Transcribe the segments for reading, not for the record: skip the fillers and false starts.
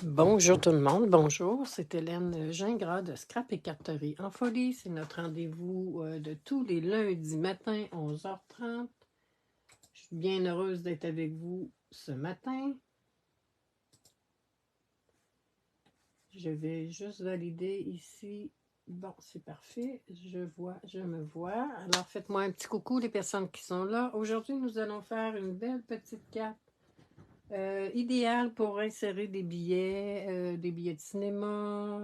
Bonjour tout le monde, bonjour, c'est Hélène Gingras de Scrap et Carterie en folie. C'est notre rendez-vous de tous les lundis matin, 11h30. Je suis bien heureuse d'être avec vous ce matin. Je vais juste valider ici. Bon, c'est parfait, je me vois. Alors faites-moi un petit coucou les personnes qui sont là. Aujourd'hui, nous allons faire une belle petite carte. Idéal pour insérer des billets de cinéma,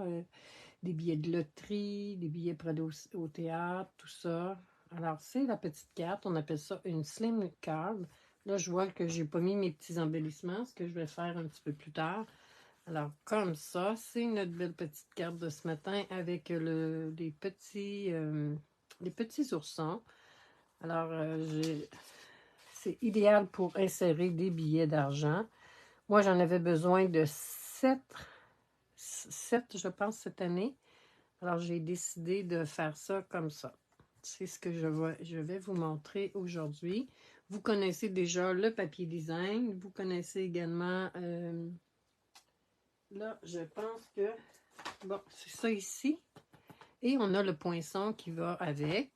des billets de loterie, des billets pour aller au théâtre, tout ça. Alors, c'est la petite carte. On appelle ça une slim card. Là, je vois que j'ai pas mis mes petits embellissements, ce que je vais faire un petit peu plus tard. Alors, comme ça, c'est notre belle petite carte de ce matin avec les petits oursons. Alors, c'est idéal pour insérer des billets d'argent. Moi, j'en avais besoin de 7, je pense, cette année. Alors, j'ai décidé de faire ça comme ça. C'est ce que je vais vous montrer aujourd'hui. Vous connaissez déjà le papier design. Vous connaissez également... là, je pense que... Bon, c'est ça ici. Et on a le poinçon qui va avec.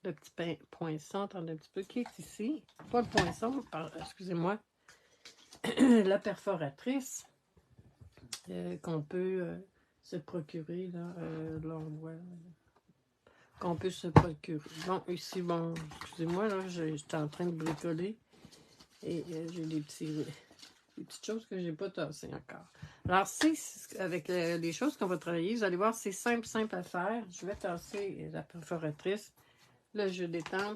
Le petit poinçon, attendez un petit peu, qui est ici. Pas le poinçon, excusez-moi. La perforatrice qu'on peut se procurer. Là on voit... qu'on peut se procurer. Bon, ici, bon, excusez-moi, là, j'étais en train de bricoler et j'ai des petites choses que j'ai pas tassées encore. Alors, c'est avec les choses qu'on va travailler, vous allez voir, c'est simple à faire. Je vais tasser la perforatrice. Là, je détends.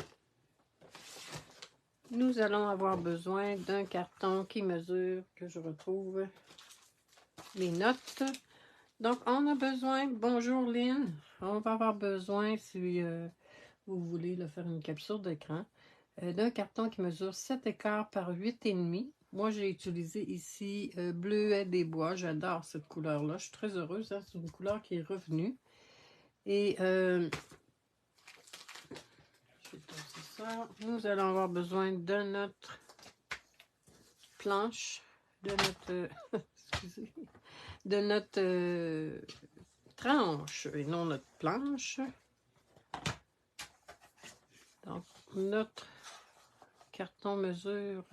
Nous allons avoir besoin d'un carton qui mesure, que je retrouve les notes. Donc, on a besoin, bonjour Lynn, on va avoir besoin, si vous voulez faire une capture d'écran, d'un carton qui mesure 7,4 par 8,5. Moi, j'ai utilisé ici Bleuet des Bois. J'adore cette couleur-là. Je suis très heureuse. Hein? C'est une couleur qui est revenue. Et je vais passer ça. Nous allons avoir besoin de notre planche, de notre, excusez, de notre tranche et non notre planche. Donc, notre carton mesure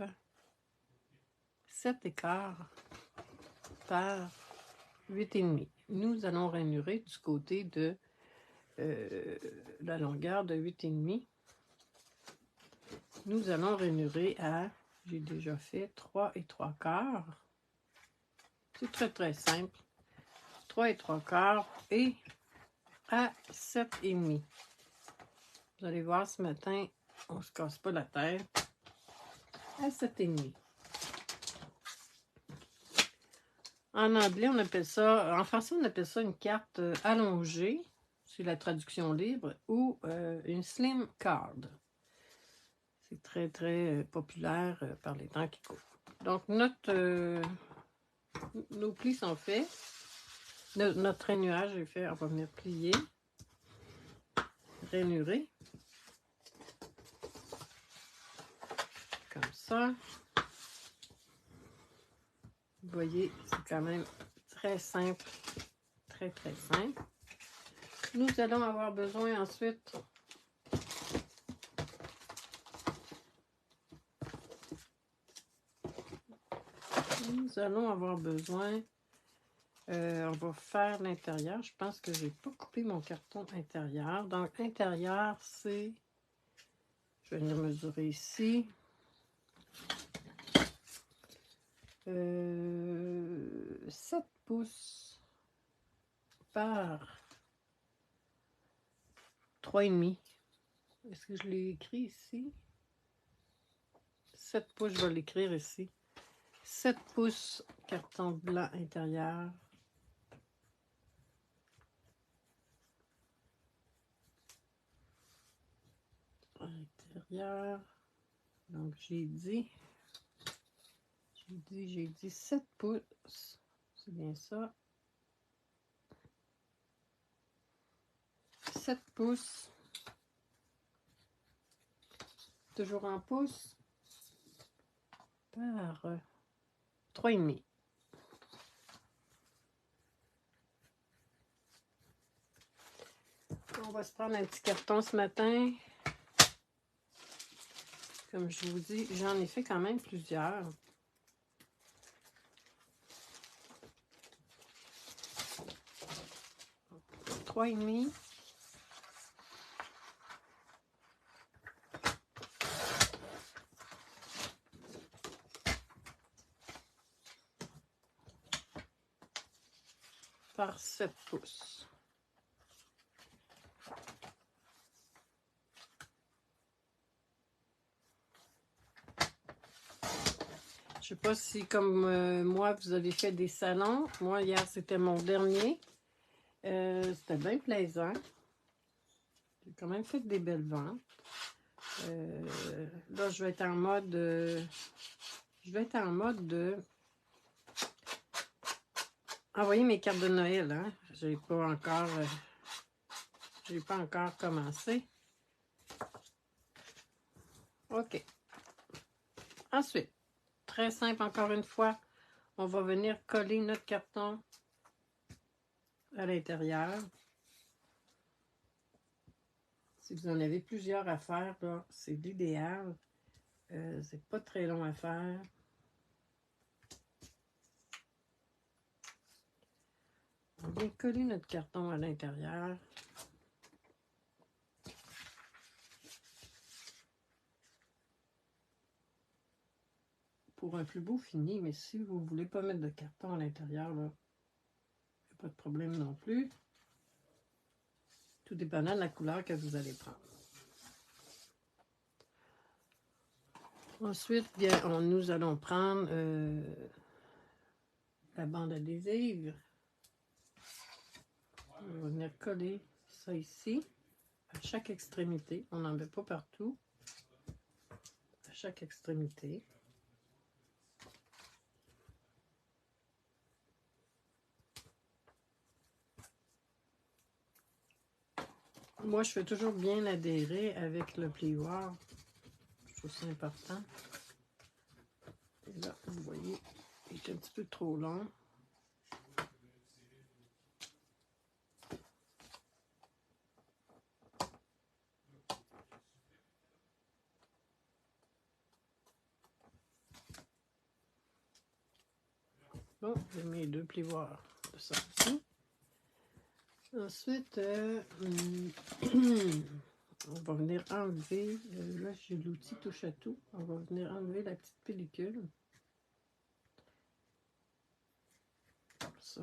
7,4 par 8,5. Nous allons rainurer du côté de la longueur de 8,5. Nous allons rainurer à, j'ai déjà fait 3,75. C'est très simple. 3,75 et à 7,5. Vous allez voir ce matin, on ne se casse pas la tête. À 7,5. En anglais, on appelle ça, en français, on appelle ça une carte allongée, c'est la traduction libre, ou une slim card. C'est très populaire par les temps qui courent. Donc, nos plis sont faits. Notre rainurage est fait. On va venir plier, rainurer. Comme ça. Vous voyez, c'est quand même très simple. Très simple. Nous allons avoir besoin ensuite on va faire l'intérieur. Je pense que j'ai pas coupé mon carton intérieur. Donc, intérieur, c'est... Je vais venir mesurer ici. 7 pouces par 3,5. Est-ce que je l'ai écrit ici? 7 pouces, je vais l'écrire ici. 7 pouces carton blanc intérieur. Intérieur. Donc, j'ai dit 7 pouces. C'est bien ça. 7 pouces. Toujours en pouces. Par 3,5. va se prendre un petit carton ce matin. Comme je vous dis, j'en ai fait quand même plusieurs. Trois et demi. Par 7 pouces. Je sais pas si, comme moi, vous avez fait des salons. Moi, hier, c'était mon dernier. C'était bien plaisant. J'ai quand même fait des belles ventes. Là, je vais être en mode... de envoyer mes cartes de Noël. Hein? J'ai pas encore commencé. OK. Ensuite, très simple encore une fois, on va venir coller notre carton à l'intérieur. Si vous en avez plusieurs à faire, c'est l'idéal. C'est pas très long à faire. On vient coller notre carton à l'intérieur. Pour un plus beau fini, mais si vous ne voulez pas mettre de carton à l'intérieur, il n'y a pas de problème non plus. Tout dépendant de la couleur que vous allez prendre. Ensuite, bien, nous allons prendre la bande adhésive. On va venir coller ça ici, à chaque extrémité. On n'en met pas partout. À chaque extrémité. Moi, je fais toujours bien adhérer avec le plioir. Je trouve ça important. Et là, vous voyez, il est un petit peu trop long. Bon, j'ai mes deux plioirs de sortie. Ensuite, on va venir enlever, là j'ai l'outil touche à tout, on va venir enlever la petite pellicule. Comme ça.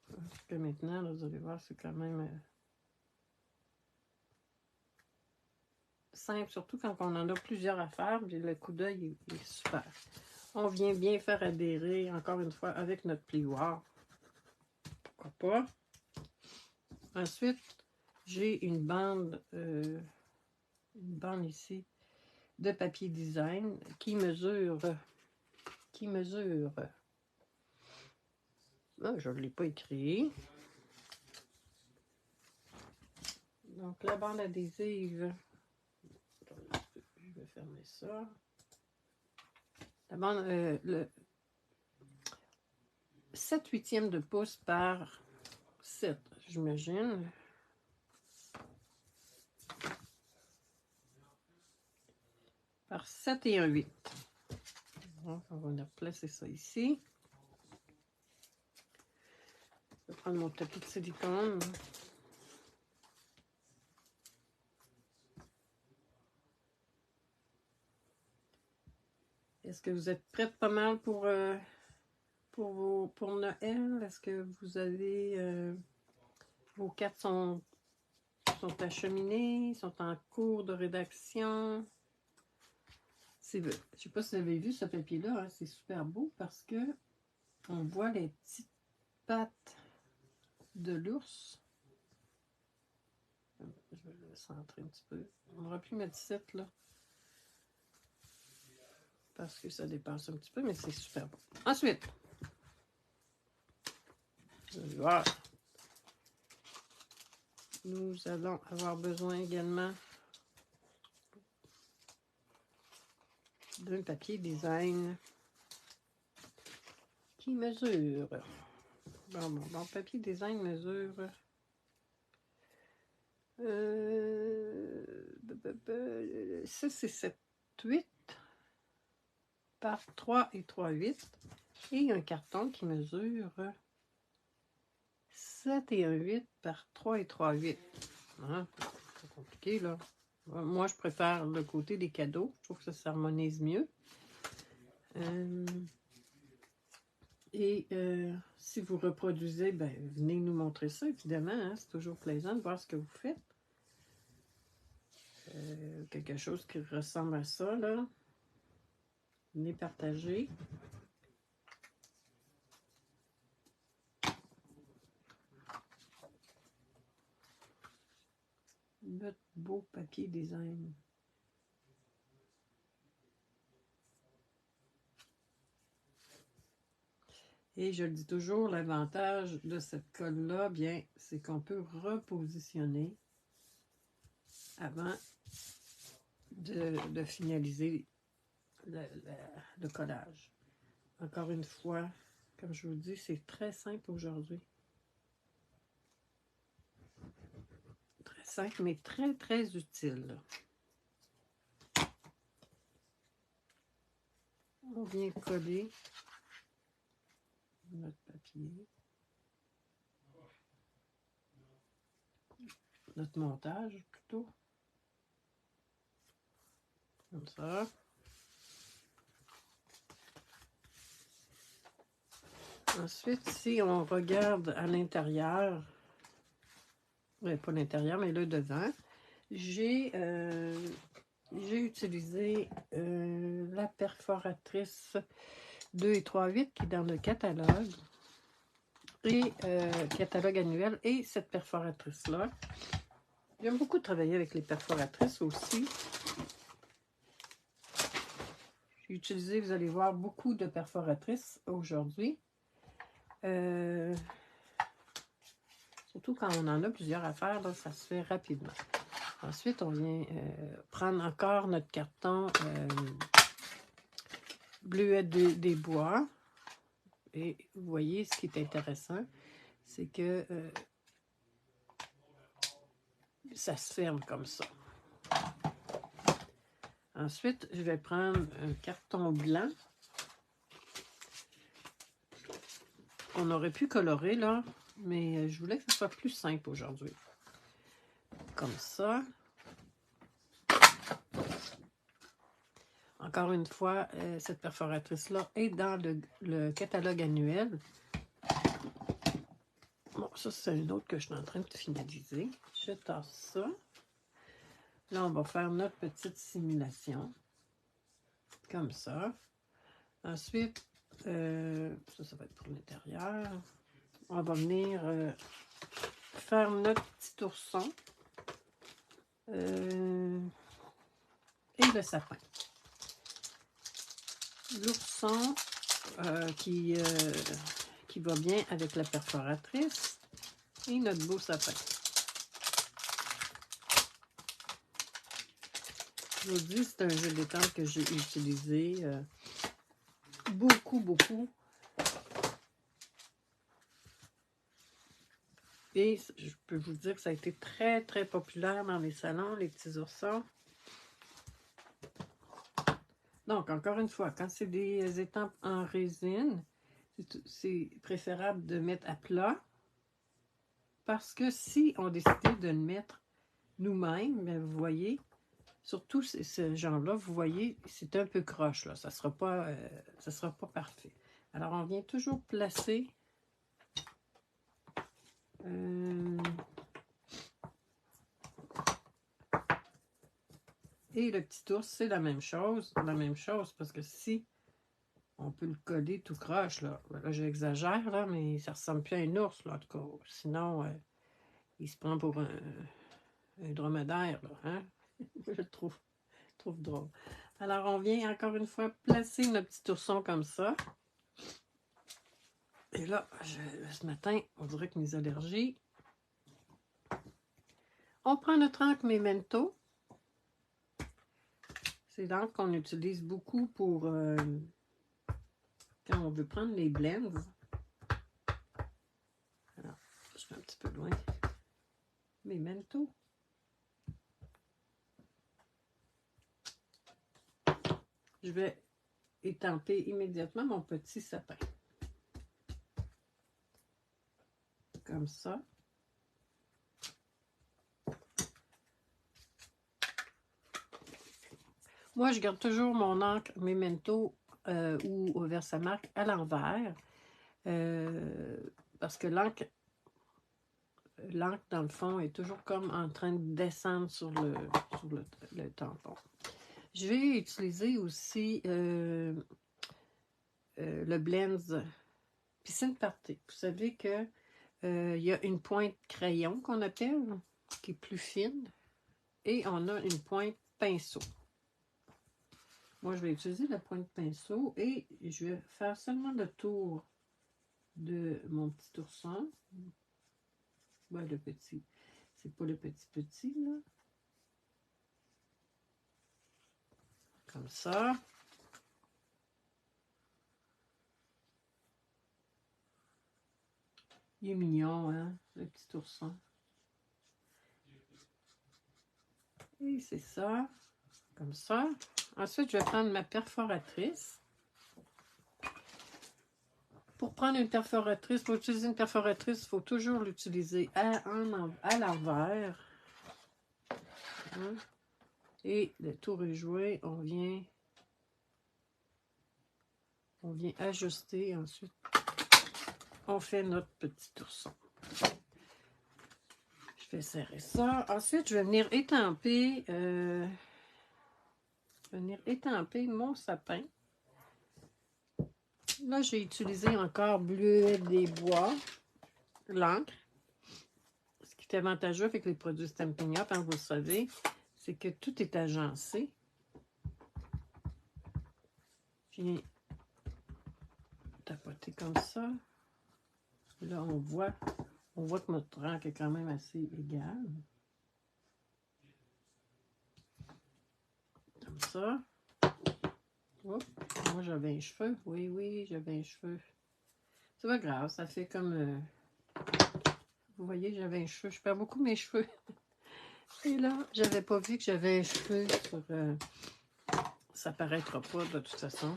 Parce que maintenant, là, vous allez voir, c'est quand même simple, surtout quand on en a plusieurs à faire, puis le coup d'œil est super. On vient bien faire adhérer, encore une fois, avec notre plioir. Pourquoi pas? Ensuite, j'ai une bande ici de papier design qui mesure. Ah, je ne l'ai pas écrit. Donc, la bande adhésive, je vais fermer ça. La bande, le 7/8 de pouce par 7, j'imagine. Par 7 et 1/8. Donc, on va venir placer ça ici. Je vais prendre mon tapis de silicone. Est-ce que vous êtes prête pas mal pour Noël? Est-ce que vous avez... vos cartes sont acheminées, sont en cours de rédaction? Je ne sais pas si vous avez vu ce papier-là, hein, c'est super beau parce que on voit les petites pattes de l'ours. Je vais le centrer un petit peu. On aurait pu mettre 7 là. Parce que ça dépasse un petit peu, mais c'est super beau. Ensuite, vous allez voir, nous allons avoir besoin également d'un papier design qui mesure. Bon, papier design mesure Ça, c'est 7, 8 par 3 et 3, 8. Et un carton qui mesure 7 et 1, 8 par 3 et 3, 8. Hein? C'est compliqué, là. Moi, je préfère le côté des cadeaux. Je trouve que ça s'harmonise mieux. Si vous reproduisez, ben, venez nous montrer ça, évidemment. Hein? C'est toujours plaisant de voir ce que vous faites. Quelque chose qui ressemble à ça, là. Venez partager. Notre beau papier design. Et je le dis toujours, l'avantage de cette colle-là, bien, c'est qu'on peut repositionner avant de finaliser le collage. Encore une fois, comme je vous dis, c'est très simple aujourd'hui. Très simple, mais très, très utile. On vient coller notre papier. Notre montage, plutôt. Comme ça. Ensuite, si on regarde à l'intérieur, pas l'intérieur, mais le devant, j'ai utilisé la perforatrice 2 et 3, 8 qui est dans le catalogue, et catalogue annuel, et cette perforatrice-là. J'aime beaucoup travailler avec les perforatrices aussi. J'ai utilisé, vous allez voir, beaucoup de perforatrices aujourd'hui. Surtout quand on en a plusieurs à faire, là, ça se fait rapidement. Ensuite, on vient prendre encore notre carton bleuet des bois. Et vous voyez, ce qui est intéressant, c'est que ça se ferme comme ça. Ensuite, je vais prendre un carton blanc. On aurait pu colorer, là, mais je voulais que ce soit plus simple aujourd'hui. Comme ça. Encore une fois, cette perforatrice-là est dans le catalogue annuel. Bon, ça, c'est un autre que je suis en train de finaliser. Je tasse ça. Là, on va faire notre petite simulation. Comme ça. Ensuite, ça va être pour l'intérieur. On va venir faire notre petit ourson. Et le sapin. L'ourson qui va bien avec la perforatrice. Et notre beau sapin. Je vous dis, c'est un jeu d'étampe que j'ai utilisé beaucoup. Et je peux vous dire que ça a été très, très populaire dans les salons, les petits oursons. Donc, encore une fois, quand c'est des étampes en résine, c'est préférable de mettre à plat. Parce que si on décidait de le mettre nous-mêmes, vous voyez, surtout ce genre-là, vous voyez, c'est un peu croche, là. Ça sera pas parfait. Alors, on vient toujours placer et le petit ours, c'est la même chose, parce que si on peut le coller tout croche, là j'exagère, là, mais ça ressemble plus à un ours, là, en tout cas. Sinon, il se prend pour un dromadaire, là, hein? Je le trouve drôle. Alors, on vient encore une fois placer notre petit ourson comme ça. Et là, ce matin, on dirait que mes allergies. On prend notre encre Memento. C'est l'encre qu'on utilise beaucoup pour quand on veut prendre les blends. Alors, je suis un petit peu loin. Memento. je vais étamper immédiatement mon petit sapin. Comme ça. Moi, je garde toujours mon encre Memento ou Versamark à l'envers. Parce que l'encre, dans le fond, est toujours comme en train de descendre sur le tampon. Je vais utiliser aussi le Blends Piscine Party. Vous savez que il y a une pointe crayon qu'on appelle, qui est plus fine, et on a une pointe pinceau. Moi, je vais utiliser la pointe pinceau et je vais faire seulement le tour de mon petit ourson. Ouais, le petit. C'est pas le petit, là. Comme ça. Il est mignon, hein, le petit ourson. Et c'est ça. Comme ça. Ensuite, je vais prendre ma perforatrice. Pour prendre une perforatrice, pour utiliser une perforatrice, il faut toujours l'utiliser à l'envers. Hein? Et le tour est joué, on vient ajuster. Ensuite, on fait notre petit ourson. Je vais serrer ça. Ensuite, je vais venir étamper mon sapin. Là, j'ai utilisé encore Bleuets des Bois, l'encre. Ce qui est avantageux avec les produits Stampin' Up, hein, vous le savez, c'est que tout est agencé. Je viens tapoter comme ça. Là, on voit que notre encre est quand même assez égale. Comme ça. Oh, moi, j'avais un cheveu. Oui, j'avais un cheveu. C'est pas grave, ça fait comme... vous voyez, j'avais un cheveu. Je perds beaucoup mes cheveux. Et là, j'avais pas vu que j'avais un cheveu sur... ça paraîtra pas de toute façon.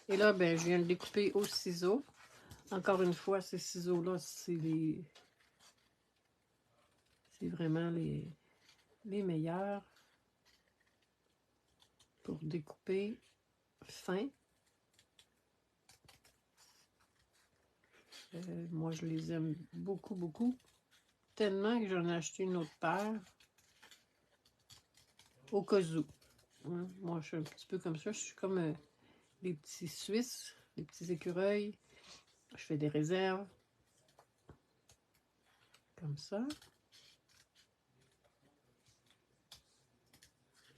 Et là, ben, je viens de découper au ciseau. Encore une fois, ces ciseaux-là, c'est vraiment les meilleurs pour découper fin. Moi, je les aime beaucoup, beaucoup. Tellement que j'en ai acheté une autre paire au cas où. Hein? Moi, je suis un petit peu comme ça. Je suis comme les petits Suisses, les petits écureuils. Je fais des réserves. Comme ça.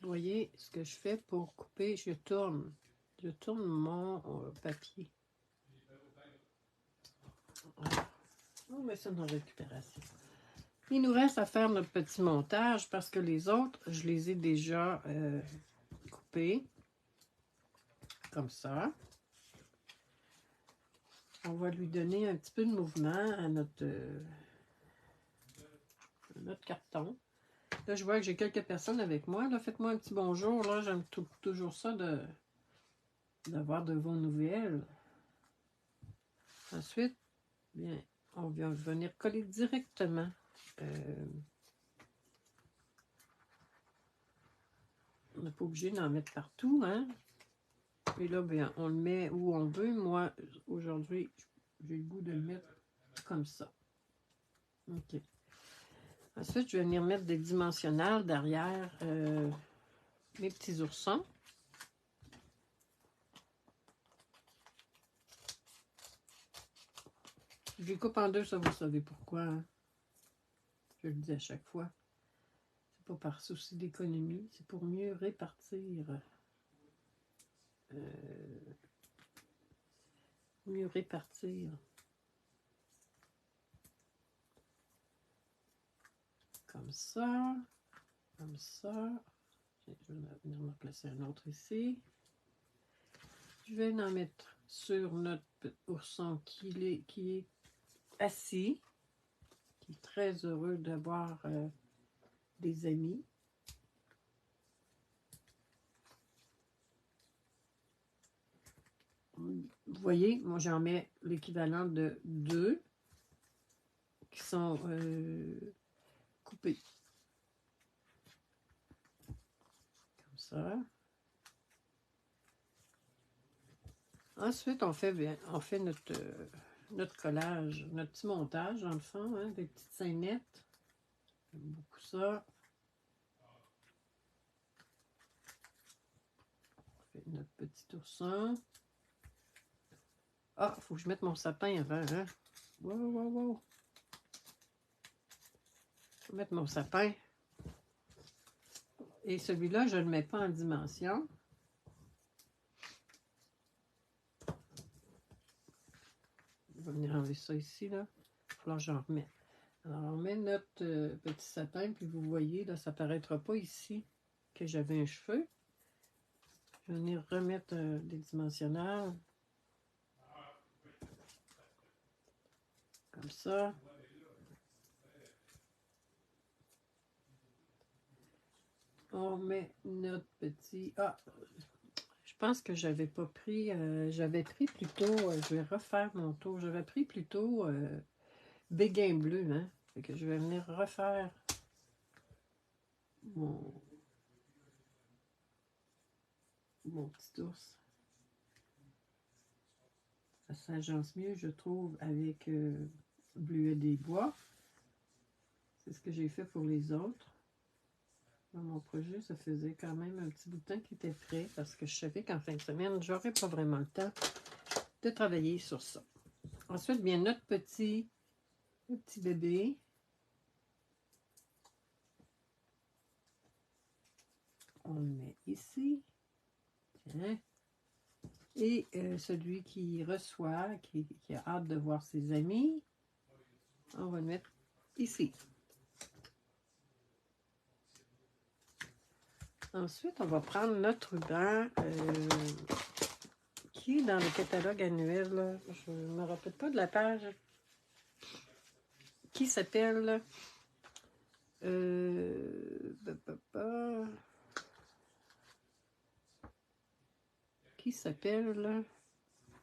Vous voyez ce que je fais pour couper? Je tourne. Je tourne mon papier. Voilà. On met ça dans la récupération. Il nous reste à faire notre petit montage parce que les autres, je les ai déjà coupés. Comme ça. On va lui donner un petit peu de mouvement à notre carton. Là, je vois que j'ai quelques personnes avec moi. Là, faites-moi un petit bonjour. Là, j'aime toujours ça d'avoir de vos nouvelles. Ensuite, bien, on vient venir coller directement. On n'est pas obligé d'en mettre partout, hein? Et là, bien, on le met où on veut. Moi, aujourd'hui, j'ai le goût de le mettre comme ça. OK. Ensuite, je vais venir mettre des dimensionnels derrière mes petits oursons. Je les coupe en deux, ça vous savez pourquoi. Hein? Je le dis à chaque fois. C'est pas par souci d'économie, c'est pour mieux répartir. Mieux répartir. Comme ça. Comme ça. Je vais venir me placer un autre ici. Je vais en mettre sur notre ourson qui est assis, qui est très heureux d'avoir des amis. Vous voyez, moi j'en mets l'équivalent de 2 qui sont coupés. Comme ça. Ensuite, on fait notre collage, notre petit montage dans le fond, hein, des petites scénettes. J'aime beaucoup ça. On fait notre petit ourson. Ah, il faut que je mette mon sapin avant, hein? Wow, wow, wow. Je vais mettre mon sapin. Et celui-là, je ne le mets pas en dimension. Je vais venir enlever ça ici, là. Il va falloir que j'en remette. Alors, on met notre petit sapin, puis vous voyez, là, ça ne paraîtra pas ici que j'avais un cheveu. Je vais venir remettre des dimensionnels. Comme ça. On met notre petit... Ah! Je pense que j'avais pas pris... j'avais pris plutôt... je vais refaire mon tour. J'avais pris plutôt béguin bleu, hein? Fait que je vais venir refaire mon petit ours. Ça s'agence mieux, je trouve, avec bleuet des bois. C'est ce que j'ai fait pour les autres. Dans mon projet, ça faisait quand même un petit bout de temps qui était prêt parce que je savais qu'en fin de semaine, j'aurais pas vraiment le temps de travailler sur ça. Ensuite, bien, notre petit bébé. On le met ici. Tiens. Et celui qui reçoit, qui a hâte de voir ses amis, on va le mettre ici. Ensuite, on va prendre notre ruban qui est dans le catalogue annuel. Là. Je ne me rappelle pas de la page. Qui s'appelle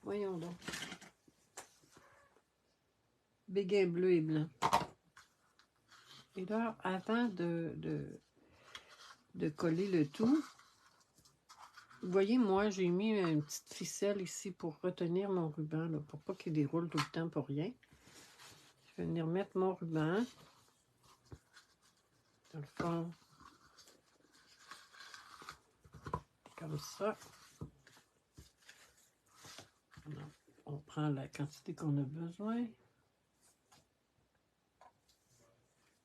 voyons donc, béguin bleu et blanc. Et là, avant de coller le tout, vous voyez, moi, j'ai mis une petite ficelle ici pour retenir mon ruban, là, pour pas qu'il déroule tout le temps pour rien. Je vais venir mettre mon ruban dans le fond, comme ça. On prend la quantité qu'on a besoin.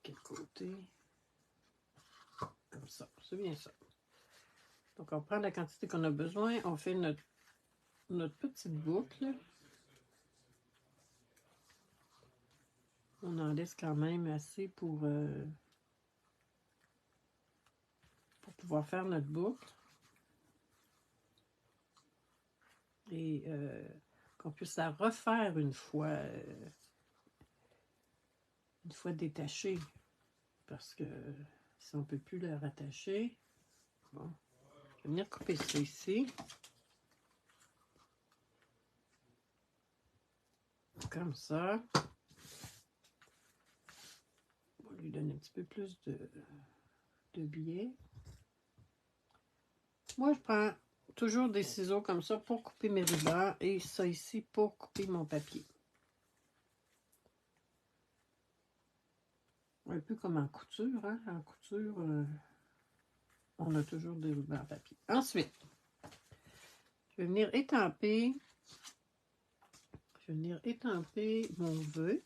Quel côté? Comme ça, c'est bien ça. Donc, on prend la quantité qu'on a besoin. On fait notre petite boucle. On en laisse quand même assez pour pouvoir faire notre boucle. Et qu'on puisse la refaire une fois détachée. Parce que si on ne peut plus la rattacher, bon, je vais venir couper ça ici. Comme ça. On va lui donner un petit peu plus de biais. Moi, je prends toujours des ciseaux comme ça pour couper mes rubans et ça ici pour couper mon papier. Un peu comme en couture, hein? En couture, on a toujours des rubans en papier. Ensuite, je vais venir étamper. Mon vœu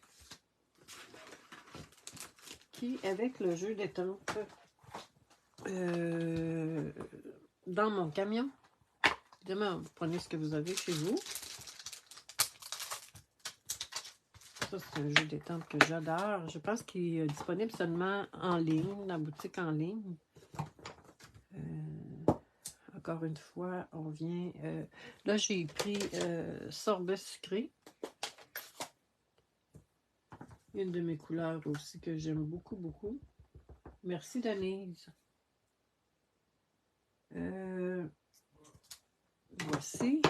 qui, avec le jeu d'étampe dans mon camion. Évidemment, vous prenez ce que vous avez chez vous. Ça, c'est un jeu d'étampe que j'adore. Je pense qu'il est disponible seulement en ligne, dans la boutique en ligne. Encore une fois, on vient... là, j'ai pris sorbet sucré. Une de mes couleurs aussi que j'aime beaucoup, beaucoup. Merci, Denise. Voici.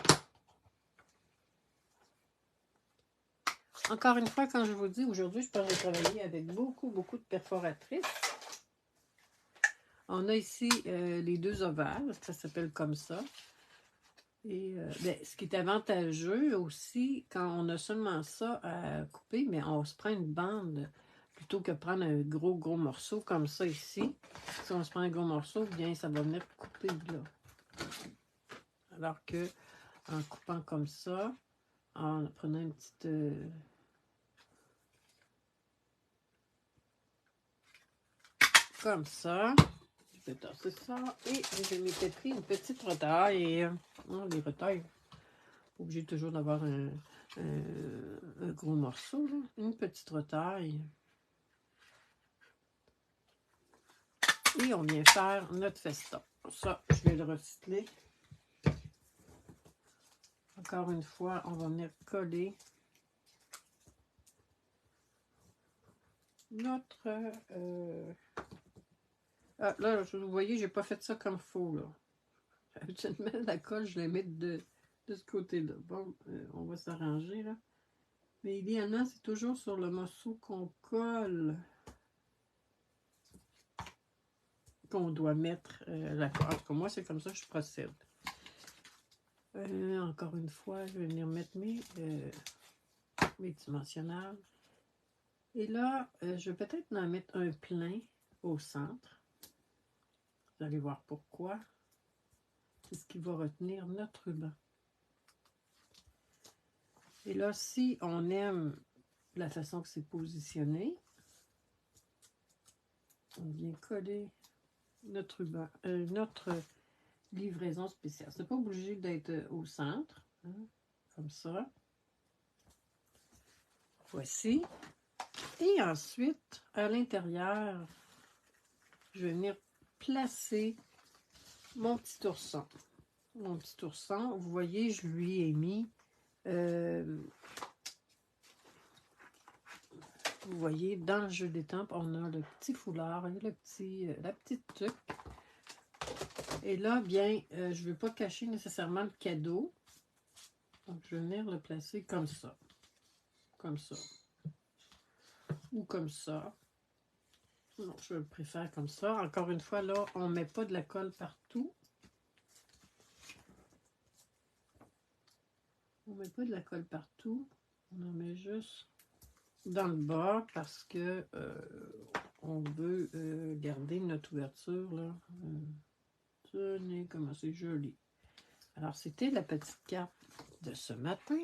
Encore une fois, quand je vous dis, aujourd'hui, je pense que j'ai travaillé avec beaucoup de perforatrices. On a ici les 2 ovales, ça s'appelle comme ça. Et ben, ce qui est avantageux aussi, quand on a seulement ça à couper, mais on se prend une bande plutôt que prendre un gros morceau comme ça ici. Si on se prend un gros morceau, bien ça va venir couper là. Alors que en coupant comme ça, en prenant une petite... comme ça. Je vais tasser ça. Et je m'étais pris une petite retaille. Les retailles, pas obligé toujours d'avoir un gros morceau. Là. Une petite retaille. Et on vient faire notre feston. Ça, je vais le recycler. Encore une fois, on va venir coller notre... Ah, là, vous voyez, j'ai pas fait ça comme faux, là. Habituellement, la colle, je la mets de ce côté-là. Bon, on va s'arranger, là. Mais idéalement, c'est toujours sur le morceau qu'on colle qu'on doit mettre la colle. Pour moi, c'est comme ça que je procède. Encore une fois, je vais venir mettre mes dimensionnels. Et là, je vais peut-être en mettre un plein au centre. Vous allez voir pourquoi. C'est ce qui va retenir notre ruban. Et là, si on aime la façon que c'est positionné, on vient coller notre ruban, notre livraison spéciale. C'est pas obligé d'être au centre, hein, comme ça. Voici. Et ensuite, à l'intérieur, je vais venir placer mon petit ourson. Mon petit ourson, vous voyez, je lui ai mis, vous voyez, dans le jeu d'étampes, on a le petit foulard et la petite tuque. Et là, bien, je ne veux pas cacher nécessairement le cadeau. Donc, je vais venir le placer comme ça. Comme ça. Ou comme ça. Non, je préfère comme ça. Encore une fois, là, on ne met pas de la colle partout. On ne met pas de la colle partout. On en met juste dans le bas parce que on veut garder notre ouverture, là. Tenez, comment c'est joli. Alors, c'était la petite carte de ce matin.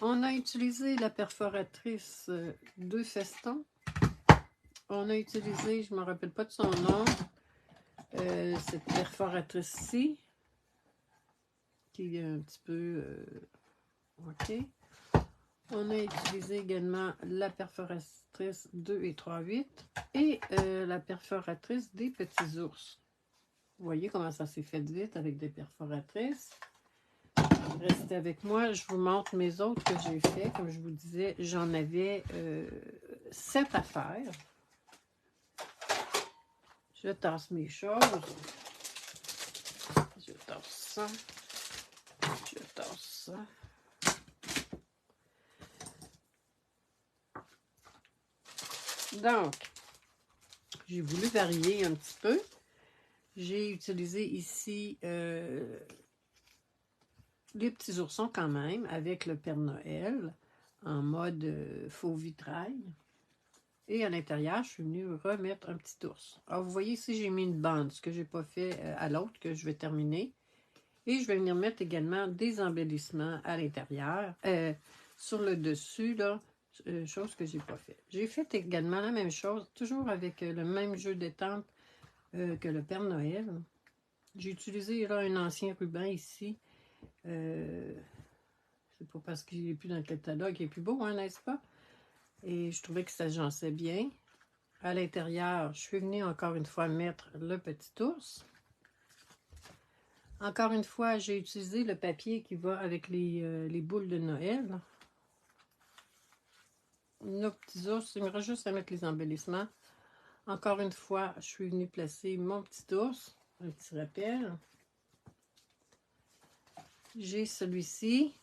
On a utilisé la perforatrice de Feston. On a utilisé, je ne me rappelle pas de son nom, cette perforatrice-ci, qui est un petit peu... OK. On a utilisé également la perforatrice 2 et 3/8 et la perforatrice des petits ours. Vous voyez comment ça s'est fait vite avec des perforatrices. Restez avec moi, je vous montre mes autres que j'ai fait. Comme je vous disais, j'en avais 7 à faire. Je tasse mes choses. Je tasse ça. Je tasse ça. Donc, j'ai voulu varier un petit peu. J'ai utilisé ici les petits oursons quand même, avec le Père Noël, en mode faux vitrail. Et à l'intérieur, je suis venue remettre un petit ours. Alors, vous voyez ici, j'ai mis une bande, ce que je n'ai pas fait à l'autre, que je vais terminer. Et je vais venir mettre également des embellissements à l'intérieur, sur le dessus, là, chose que j'ai pas fait. J'ai fait également la même chose, toujours avec le même jeu d'étampes que le Père Noël. J'ai utilisé là un ancien ruban ici. C'est pas parce qu'il n'est plus dans le catalogue qu'il est plus beau, hein, n'est-ce pas? Et je trouvais que ça s'agençait bien. À l'intérieur, je suis venue encore une fois mettre le petit ours. Encore une fois, j'ai utilisé le papier qui va avec les boules de Noël. Nos petits ours, il me reste juste à mettre les embellissements. Encore une fois, je suis venue placer mon petit ours. Un petit rappel. J'ai celui-ci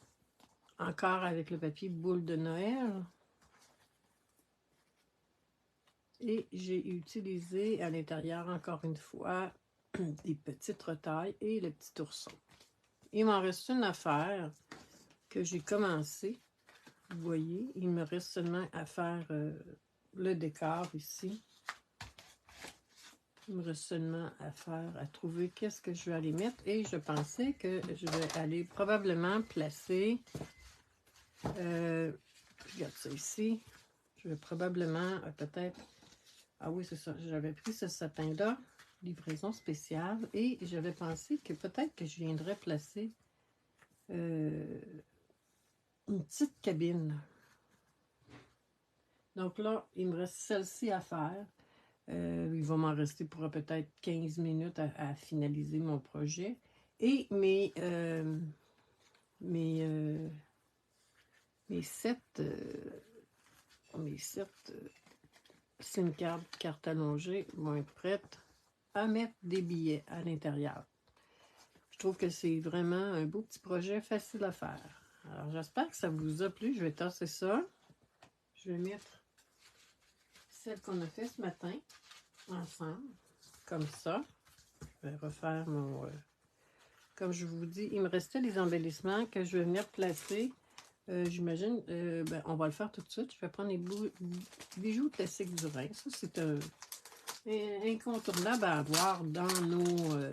encore avec le papier boule de Noël. Et j'ai utilisé à l'intérieur, encore une fois, des petites retailles et le petit ourson. Il m'en reste une affaire que j'ai commencé. Vous voyez, il me reste seulement à faire le décor ici. Il me reste seulement à trouver qu'est-ce que je vais aller mettre. Et je pensais que je vais aller probablement placer, regarde ça ici, je vais probablement peut-être, ah oui c'est ça, j'avais pris ce satin-là, livraison spéciale, et j'avais pensé que peut-être que je viendrais placer une petite cabine. Donc là, il me reste celle-ci à faire. Il va m'en rester pour peut-être 15 minutes à finaliser mon projet. Et mes 7 SIM cartes allongées vont être prêtes à mettre des billets à l'intérieur. Je trouve que c'est vraiment un beau petit projet facile à faire. Alors, j'espère que ça vous a plu. Je vais tasser ça. Je vais mettre celle qu'on a fait ce matin ensemble, comme ça. Je vais refaire mon... comme je vous dis, il me restait les embellissements que je vais venir placer. J'imagine, on va le faire tout de suite. Je vais prendre les bijoux classiques du Rhin. Ça, c'est incontournable à avoir dans nos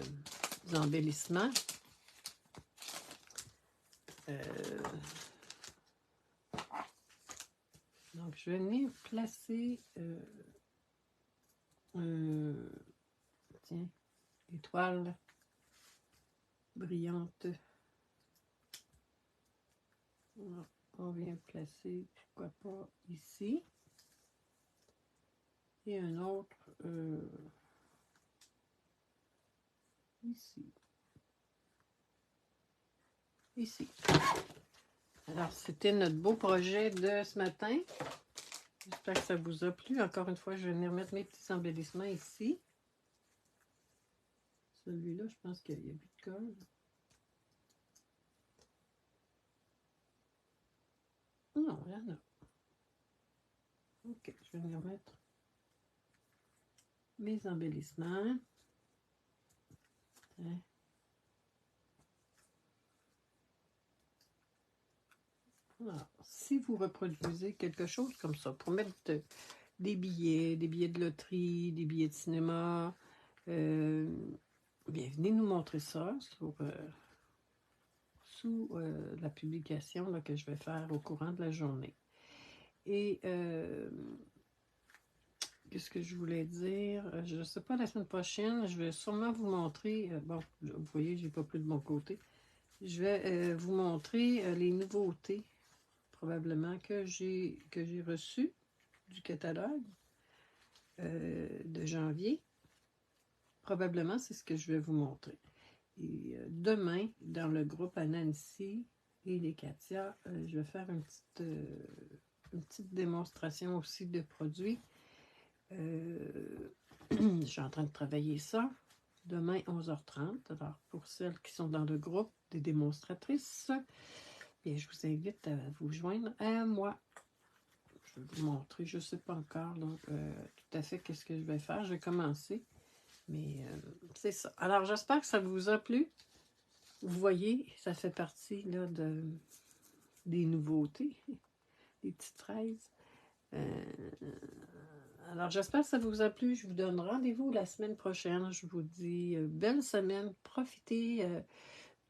embellissements. Donc, je vais venir placer tiens, l'étoile brillante. On vient placer, pourquoi pas, ici. Et un autre ici. Ici. Alors, c'était notre beau projet de ce matin. J'espère que ça vous a plu. Encore une fois, je vais venir mettre mes petits embellissements ici. Celui-là, je pense qu'il y a plus de colle. Non, il y en a. Ok, je vais venir mettre mes embellissements. Alors, si vous reproduisez quelque chose comme ça, pour mettre des billets de loterie, des billets de cinéma, bien, venez nous montrer ça sous la publication là, que je vais faire au courant de la journée. Et qu'est-ce que je voulais dire? Je ne sais pas, la semaine prochaine, je vais sûrement vous montrer, bon, vous voyez, j'ai pas plus de mon côté, je vais vous montrer les nouveautés, probablement, que j'ai reçues du catalogue de janvier. Probablement, c'est ce que je vais vous montrer. Et demain, dans le groupe à Nancy et les Katia, je vais faire une petite démonstration aussi de produits. Je suis en train de travailler ça. Demain, 11h30. Alors, pour celles qui sont dans le groupe des démonstratrices, bien, je vous invite à vous joindre à moi. Je vais vous montrer, je ne sais pas encore là, tout à fait qu'est-ce que je vais faire. Je vais commencer. Mais c'est ça. Alors, j'espère que ça vous a plu. Vous voyez, ça fait partie là, des nouveautés, des petites fraises. Alors, j'espère que ça vous a plu. Je vous donne rendez-vous la semaine prochaine. Je vous dis belle semaine. Profitez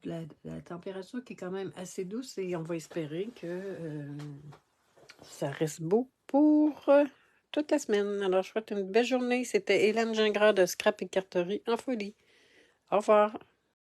de la température qui est quand même assez douce et on va espérer que ça reste beau pour toute la semaine. Alors, je vous souhaite une belle journée. C'était Hélène Gingras de Scrap et Carterie en folie. Au revoir.